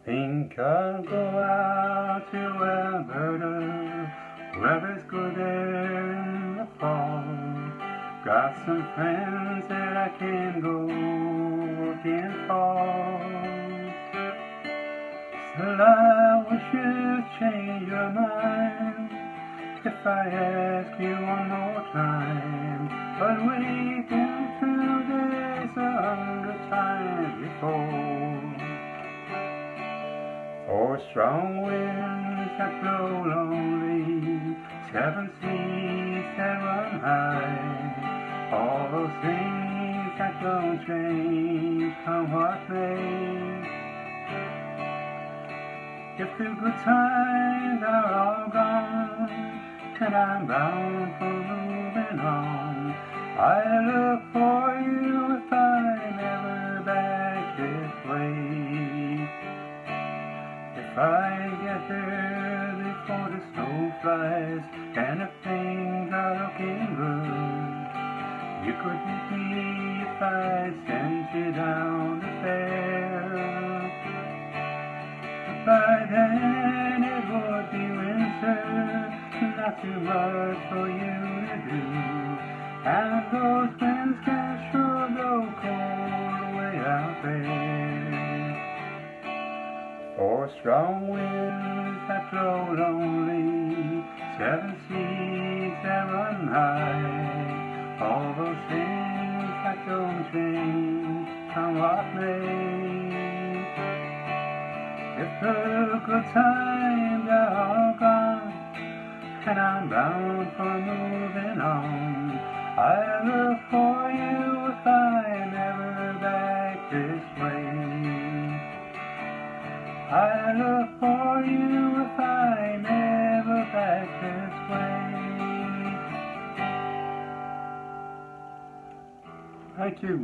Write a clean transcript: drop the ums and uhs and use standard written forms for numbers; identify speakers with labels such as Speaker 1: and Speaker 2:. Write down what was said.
Speaker 1: Think I'll go out to Alberta, weather's good there in the fall. Got some friends that I can go looking for. Still I wish you'd change your mind if I ask you one more time. But we've been through this 100 times before. Four strong winds that blow lonely, 7 seas that run high, all those things that don't change come what may. If the good times are all gone and I'm bound for moving on, I look for you if I'm ever back this way. If I get there before the snow flies and if things are looking good, you could meet me if I sent you down the fair. By then it would be winter, not too much for you to do, and those winds can sure blow cold way out there. Four strong winds that blow lonely, 7 seas that run high, all those things that don't change come what may. If the good times are all gone and I'm bound for moving on, I look for you if I'm ever back this way. I look for you if I'm ever back this way. Thank you.